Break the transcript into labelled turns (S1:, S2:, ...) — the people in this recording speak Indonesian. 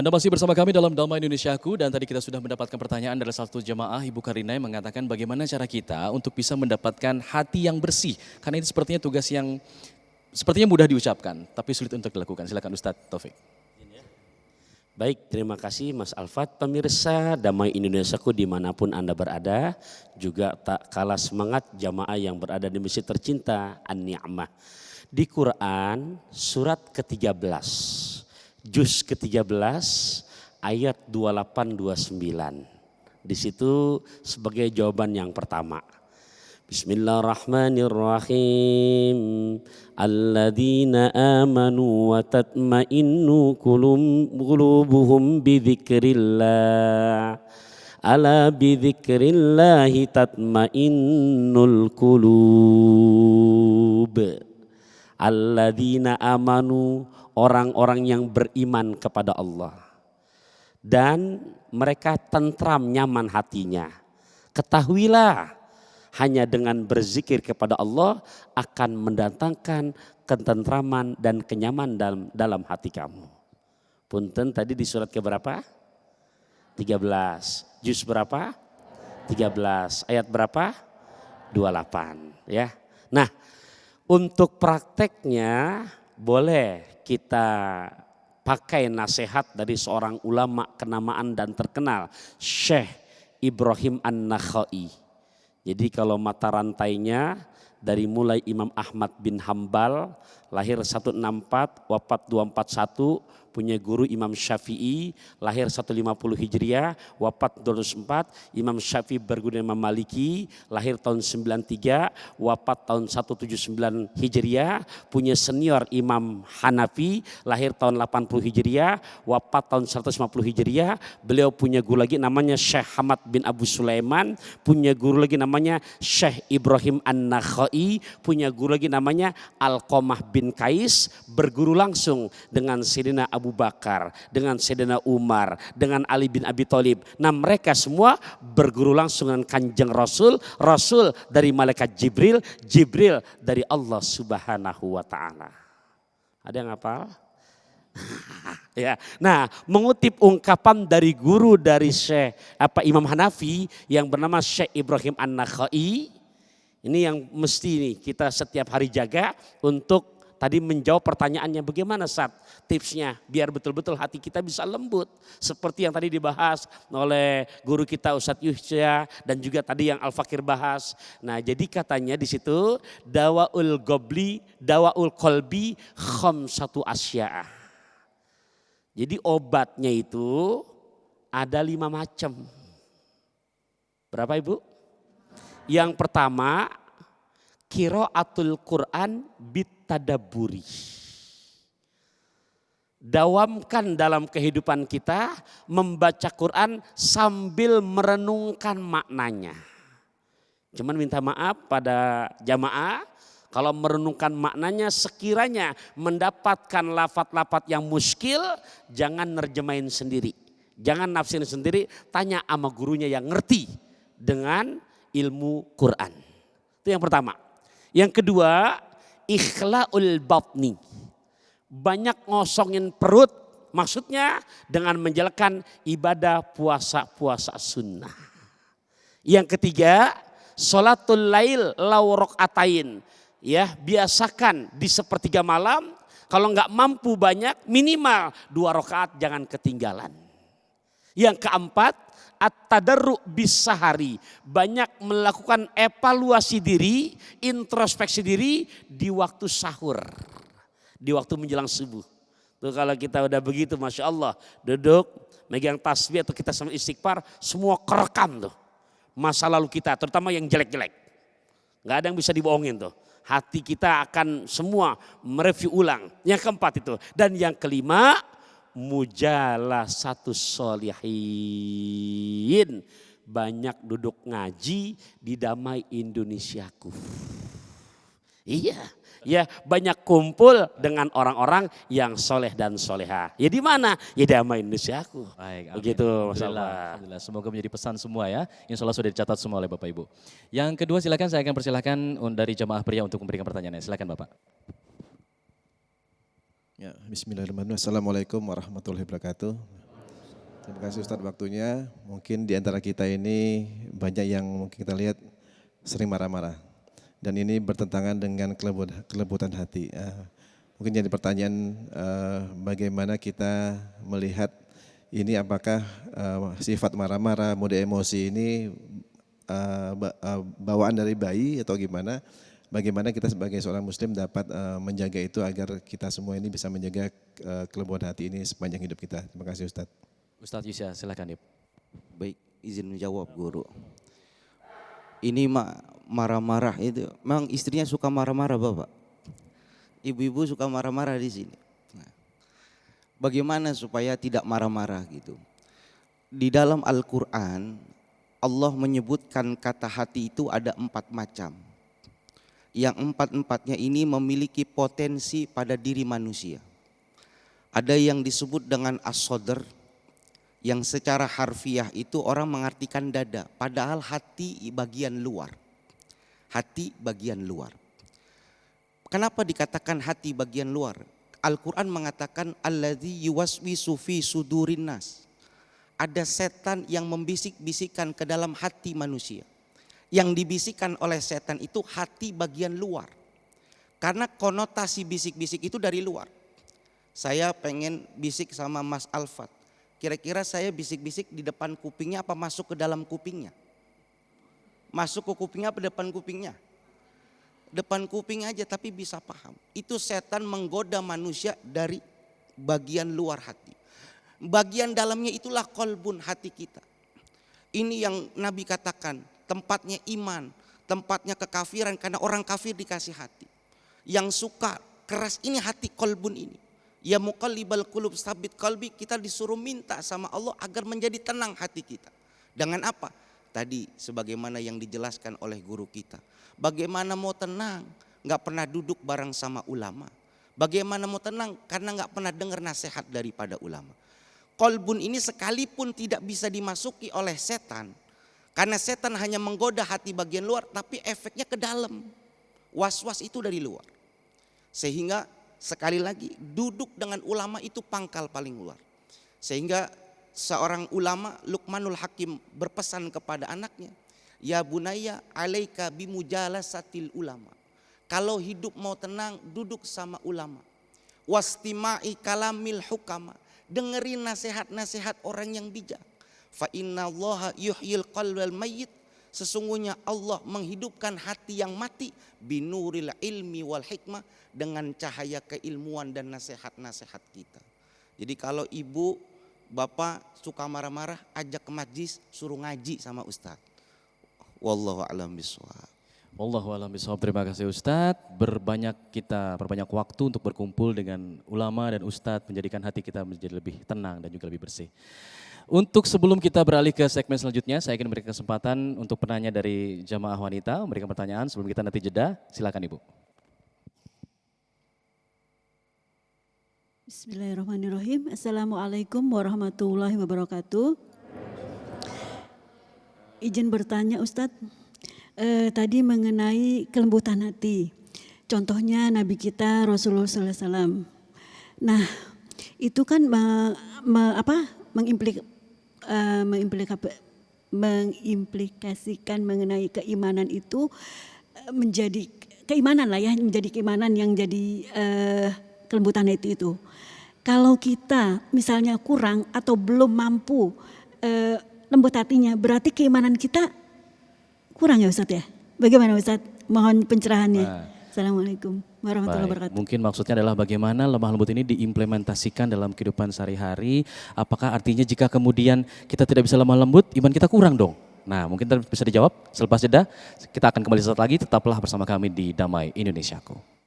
S1: Anda masih bersama kami dalam Damai Indonesiaku dan tadi kita sudah mendapatkan pertanyaan dari salah satu jemaah Ibu Karina yang mengatakan bagaimana cara kita untuk bisa mendapatkan hati yang bersih. Karena itu sepertinya tugas yang sepertinya mudah diucapkan tapi sulit untuk dilakukan. Silakan Ustadz Taufik.
S2: Baik, terima kasih Mas Alfat. Pemirsa Damai Indonesiaku dimanapun Anda berada, juga tak kalah semangat jamaah yang berada di masjid tercinta An-Ni'mah. Di Quran surat ke-13, juz ke-13 ayat 28-29. Di situ sebagai jawaban yang pertama. Bismillahirrahmanirrahim. Alladzina amanu wa tatma'innu qulubuhum bidzikrillah. Ala bidzikrillahi tatma'innul qulub. Alladzina amanu, orang-orang yang beriman kepada Allah. Dan mereka tentram nyaman hatinya. Ketahuilah, hanya dengan berzikir kepada Allah akan mendatangkan ketentraman dan kenyamanan dalam hati kamu. Punten tadi di surat keberapa? 13. Juz berapa? 13. Ayat berapa? 28. Ya. Nah, untuk prakteknya boleh kita pakai nasihat dari seorang ulama kenamaan dan terkenal, Syekh Ibrahim An-Nakhai. Jadi kalau mata rantainya dari mulai Imam Ahmad bin Hambal, lahir 164, wafat 241, punya guru Imam Syafi'i, lahir 150 Hijriah, wafat 204. Imam Syafi'i berguru Imam Maliki, lahir tahun 93, wafat tahun 179 Hijriah, punya senior Imam Hanafi, lahir tahun 80 Hijriah, wafat tahun 150 Hijriah. Beliau punya guru lagi namanya Syekh Hamad bin Abu Sulaiman, punya guru lagi namanya Syekh Ibrahim An-Nakhai, punya guru lagi namanya Alqamah bin Qais, berguru langsung dengan Sayyidina Abu Bakar, dengan Sayyidina Umar, dengan Ali bin Abi Thalib. Nah, mereka semua berguru langsung dengan Kanjeng Rasul, Rasul dari malaikat Jibril, Jibril dari Allah Subhanahu wa taala. Ada yang hafal? Ya. Nah, mengutip ungkapan dari guru dari Syekh Imam Hanafi yang bernama Syekh Ibrahim An-Nakhai, ini yang mesti nih kita setiap hari jaga untuk tadi menjawab pertanyaannya bagaimana Ustaz tipsnya biar betul-betul hati kita bisa lembut. Seperti yang tadi dibahas oleh guru kita Ustadz Yusya dan juga tadi yang Al-Fakir bahas. Nah, jadi katanya di situ dawaul qalbi khamsatu asya'a. Jadi obatnya itu ada 5 macam. Berapa Ibu? Yang pertama, qiraatul Quran bitadabburi. Dawamkan dalam kehidupan kita membaca Quran sambil merenungkan maknanya. Cuman minta maaf pada jamaah, kalau merenungkan maknanya sekiranya mendapatkan lafaz-lafaz yang muskil, jangan nerjemahin sendiri. Jangan nafsirin sendiri, tanya sama gurunya yang ngerti dengan ilmu Quran. Itu yang pertama. Yang kedua, ikhlaul batni. Banyak ngosongin perut, maksudnya dengan menjalankan ibadah puasa-puasa sunnah. Yang ketiga, sholatul lail law rokaatain. Ya, biasakan di sepertiga malam, kalau nggak mampu banyak minimal 2 rakaat jangan ketinggalan. Yang keempat, at-tadarru bis-sahari, banyak melakukan evaluasi diri, introspeksi diri di waktu sahur, di waktu menjelang subuh. Tuh kalau kita udah begitu, masya Allah, duduk, megang tasbih atau kita sama istighfar, semua kerekam tuh masa lalu kita, terutama yang jelek-jelek, nggak ada yang bisa dibohongin tuh. Hati kita akan semua mereview ulang. Yang keempat itu, dan yang kelima, mujalasatus sholihin, banyak duduk ngaji di Damai Indonesiaku. Iya, ya banyak kumpul dengan orang-orang yang soleh dan soleha. Ya di mana? Ya Damai Indonesiaku.
S1: Baik,
S2: begitu Mas
S1: Alhamdulillah. Semoga menjadi pesan semua ya. Insya Allah sudah dicatat semua oleh Bapak Ibu. Yang kedua silakan, saya akan persilakan dari jamaah pria untuk memberikan pertanyaannya. Silakan Bapak.
S3: Ya, bismillahirrahmanirrahim. Assalamualaikum warahmatullahi wabarakatuh. Terima kasih Ustadz waktunya. Mungkin di antara kita ini banyak yang mungkin kita lihat sering marah-marah. Dan ini bertentangan dengan kelembutan hati. Mungkin jadi pertanyaan bagaimana kita melihat ini apakah sifat marah-marah, mode emosi ini bawaan dari bayi atau gimana? Bagaimana kita sebagai seorang muslim dapat menjaga itu agar kita semua ini bisa menjaga kelembutan hati ini sepanjang hidup kita. Terima kasih Ustadz.
S1: Ustadz Yusya, silakan Dip.
S4: Baik, izin menjawab guru. Ini marah-marah itu, memang istrinya suka marah-marah Bapak. Ibu-ibu suka marah-marah di sini. Nah, bagaimana supaya tidak marah-marah gitu? Di dalam Al-Quran, Allah menyebutkan kata hati itu ada 4 macam. Yang 4-empatnya ini memiliki potensi pada diri manusia. Ada yang disebut dengan as-sadr, yang secara harfiah itu orang mengartikan dada, padahal hati bagian luar. Hati bagian luar. Kenapa dikatakan hati bagian luar? Al-Quran mengatakan alladzi yuwaswisu fi sudurin nas. Ada setan yang membisik-bisikan ke dalam hati manusia. Yang dibisikkan oleh setan itu hati bagian luar. Karena konotasi bisik-bisik itu dari luar. Saya pengen bisik sama Mas Alfat. Kira-kira saya bisik-bisik di depan kupingnya apa masuk ke dalam kupingnya? Masuk ke kupingnya apa depan kupingnya? Depan kuping aja tapi bisa paham. Itu setan menggoda manusia dari bagian luar hati. Bagian dalamnya itulah kolbun hati kita. Ini yang Nabi katakan, tempatnya iman, tempatnya kekafiran karena orang kafir dikasih hati. Yang suka keras ini hati kolbun ini. Ya muqallibal qulub sabit qalbi, kita disuruh minta sama Allah agar menjadi tenang hati kita. Dengan apa? Tadi sebagaimana yang dijelaskan oleh guru kita. Bagaimana mau tenang? Gak pernah duduk bareng sama ulama. Bagaimana mau tenang? Karena gak pernah dengar nasihat daripada ulama. Kolbun ini sekalipun tidak bisa dimasuki oleh setan. Karena setan hanya menggoda hati bagian luar, tapi efeknya ke dalam. Was-was itu dari luar. Sehingga sekali lagi duduk dengan ulama itu pangkal paling luar. Sehingga seorang ulama Luqmanul Hakim berpesan kepada anaknya, ya bunayya alaika bimujalasatil ulama. Kalau hidup mau tenang duduk sama ulama. Wastima'i kalamil hukama. Dengerin nasihat-nasihat orang yang bijak. Fa innallaha yuhyil qalbal mayyit. Sesungguhnya Allah menghidupkan hati yang mati binuril ilmi wal hikmah, dengan cahaya keilmuan dan nasihat-nasihat kita. Jadi kalau ibu, bapak suka marah-marah, ajak ke majlis, suruh ngaji sama ustadz. Wallahu a'lam bishawab.
S1: Wallahu a'lam bishawab. Terima kasih Ustadz. Berbanyak waktu untuk berkumpul dengan ulama dan ustadz, menjadikan hati kita menjadi lebih tenang dan juga lebih bersih. Untuk sebelum kita beralih ke segmen selanjutnya, saya ingin memberikan kesempatan untuk penanya dari jamaah wanita memberikan pertanyaan sebelum kita nanti jeda. Silakan Ibu.
S5: Bismillahirrahmanirrahim. Assalamualaikum warahmatullahi wabarakatuh. Izin bertanya Ustadz, tadi mengenai kelembutan hati. Contohnya Nabi kita Rasulullah SAW. Nah itu kan mengimplikasikan mengenai keimanan itu menjadi keimanan lah ya, menjadi keimanan yang jadi kelembutan hati itu. Kalau kita misalnya kurang atau belum mampu lembut hatinya, berarti keimanan kita kurang ya Ustadz ya? Bagaimana Ustadz? Mohon pencerahannya. Assalamualaikum warahmatullahi wabarakatuh.
S1: Mungkin maksudnya adalah bagaimana lemah lembut ini diimplementasikan dalam kehidupan sehari-hari. Apakah artinya jika kemudian kita tidak bisa lemah lembut, iman kita kurang dong? Nah mungkin bisa dijawab selepas jeda. Kita akan kembali sesaat lagi, tetaplah bersama kami di Damai Indonesiaku.